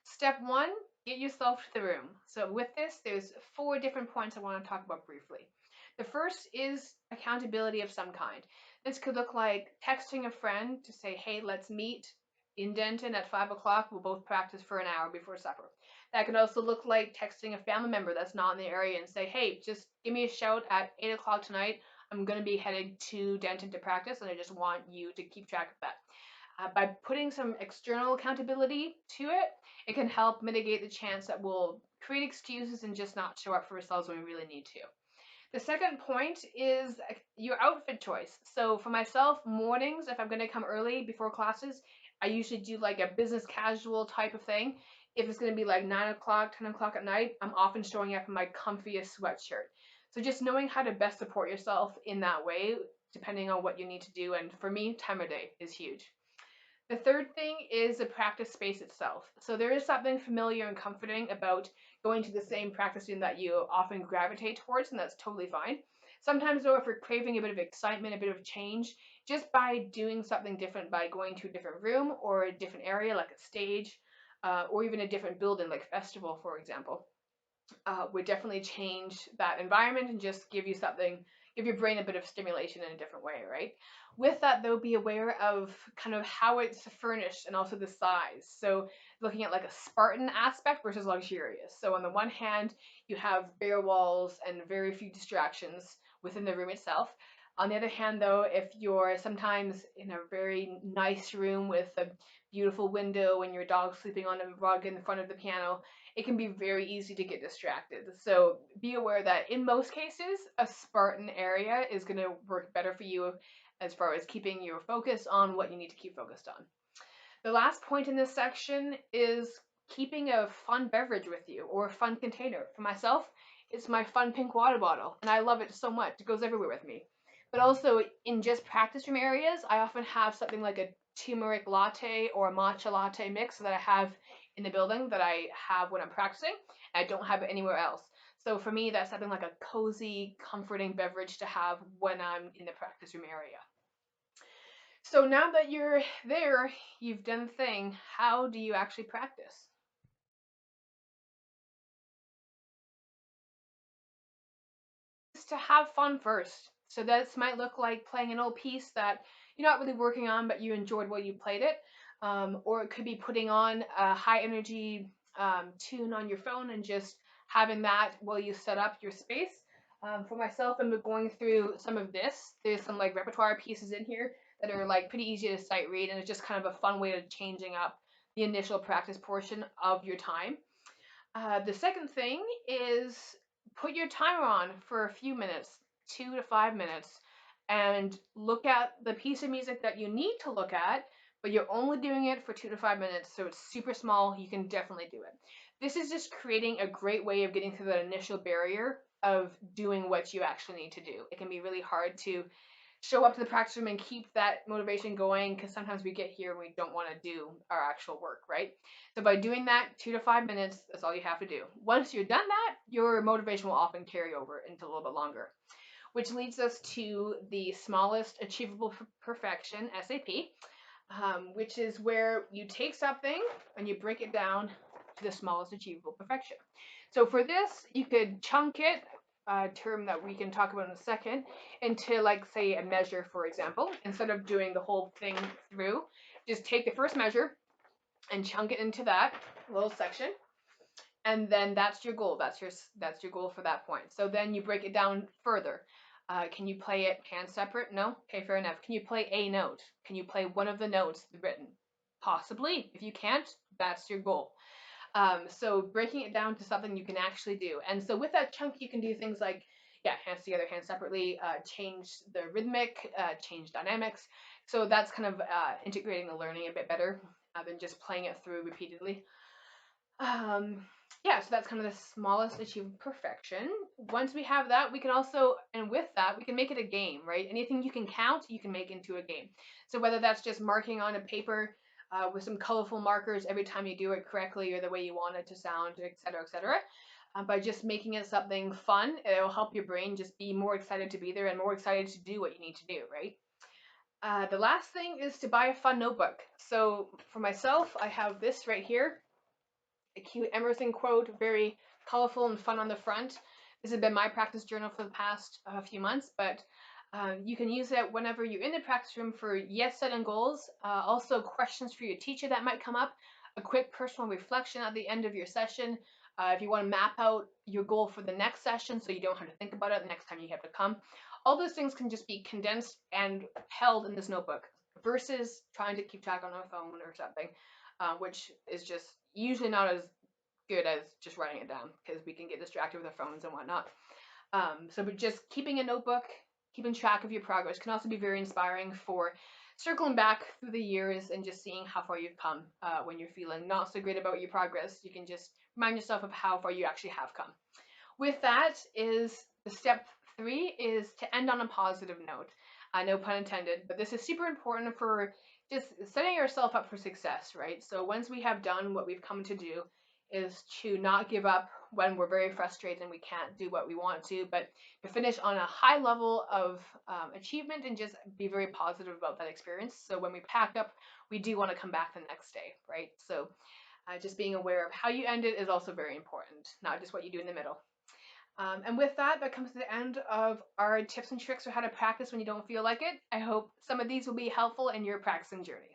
Step one, get yourself to the room. So with this, there's 4 different points I want to talk about briefly. The first is accountability of some kind. This could look like texting a friend to say, hey, let's meet in Denton at 5 o'clock. We'll both practice for an hour before supper. That could also look like texting a family member that's not in the area and say, hey, just give me a shout at 8 o'clock tonight. I'm going to be headed to Denton to practice, and I just want you to keep track of that. By putting some external accountability to it, it can help mitigate the chance that we'll create excuses and just not show up for ourselves when we really need to. The second point is your outfit choice. So for myself, mornings, if I'm going to come early before classes, I usually do like a business casual type of thing. If it's going to be like 9 o'clock, 10 o'clock at night, I'm often showing up in my comfiest sweatshirt. So just knowing how to best support yourself in that way, depending on what you need to do. And for me, time of day is huge. The third thing is the practice space itself. So there is something familiar and comforting about going to the same practice room that you often gravitate towards, and that's totally fine. Sometimes, though, if you're craving a bit of excitement, a bit of change, just by doing something different, by going to a different room or a different area, like a stage, or even a different building, like festival, for example, would definitely change that environment and just give you something, give your brain a bit of stimulation in a different way, right? With that, though, be aware of kind of how it's furnished and also the size. So looking at like a Spartan aspect versus luxurious. So on the one hand, you have bare walls and very few distractions within the room itself. On the other hand, though, if you're sometimes in a very nice room with a beautiful window and your dog sleeping on a rug in front of the piano, it can be very easy to get distracted. So be aware that in most cases, a Spartan area is going to work better for you as far as keeping your focus on what you need to keep focused on. The last point in this section is keeping a fun beverage with you or a fun container. For myself, it's my fun pink water bottle, and I love it so much. It goes everywhere with me. But also in just practice room areas, I often have something like a turmeric latte or a matcha latte mix that I have in the building that I have when I'm practicing. I don't have it anywhere else. So for me, that's something like a cozy, comforting beverage to have when I'm in the practice room area. So now that you're there, you've done the thing, how do you actually practice? Is to have fun first. So this might look like playing an old piece that you're not really working on, but you enjoyed while you played it. Or it could be putting on a high energy tune on your phone and just having that while you set up your space. For myself, I'm going through some of this. There's some like repertoire pieces in here that are like pretty easy to sight read, and it's just kind of a fun way of changing up the initial practice portion of your time. The second thing is put your timer on for a few minutes, 2 to 5 minutes, and look at the piece of music that you need to look at, but you're only doing it for 2 to 5 minutes, so it's super small. You can definitely do it. This is just creating a great way of getting through that initial barrier of doing what you actually need to do. It can be really hard to show up to the practice room and keep that motivation going because sometimes we get here and we don't want to do our actual work, right? So by doing that 2 to 5 minutes, that's all you have to do. Once you're done that, your motivation will often carry over into a little bit longer, which leads us to the smallest achievable perfection, SAP, which is where you take something and you break it down to the smallest achievable perfection. So for this, you could chunk it, a term that we can talk about in a second, into like say a measure, for example. Instead of doing the whole thing through, just take the first measure and chunk it into that little section, and then that's your goal. That's your goal for that point. So then you break it down further. Can you play it hand separate? No? Okay, fair enough. Can you play a note? Can you play one of the notes written? Possibly. If you can't, that's your goal. So breaking it down to something you can actually do. And so with that chunk, you can do things like, yeah, hands together, hands separately, change the rhythmic, change dynamics. So that's kind of integrating the learning a bit better than just playing it through repeatedly. Yeah, so that's kind of the smallest achievable perfection. Once we have that, we can also, and with that, we can make it a game, right? Anything you can count, you can make into a game. So whether that's just marking on a paper with some colorful markers every time you do it correctly or the way you want it to sound, et cetera, by just making it something fun, it'll help your brain just be more excited to be there and more excited to do what you need to do, right? The last thing is to buy a fun notebook. So for myself, I have this right here. a cute Emerson quote, very colorful and fun on the front. This has been my practice journal for the past few months, but you can use it whenever you're in the practice room for yes setting goals, also questions for your teacher that might come up, a quick personal reflection at the end of your session. If you want to map out your goal for the next session so you don't have to think about it the next time you have to come, all those things can just be condensed and held in this notebook versus trying to keep track on a phone or something, which is just usually not as good as just writing it down because we can get distracted with our phones and whatnot. But just keeping a notebook, keeping track of your progress can also be very inspiring for circling back through the years and just seeing how far you've come. When you're feeling not so great about your progress, you can just remind yourself of how far you actually have come. With that is the step 3 is to end on a positive note. No pun intended, but this is super important for just setting yourself up for success, right? So once we have done what we've come to do, is to not give up when we're very frustrated and we can't do what we want to, but to finish on a high level of achievement and just be very positive about that experience. So when we pack up, we do want to come back the next day, right? So just being aware of how you end it is also very important, not just what you do in the middle. And with that, that comes to the end of our tips and tricks for how to practice when you don't feel like it. I hope some of these will be helpful in your practicing journeys.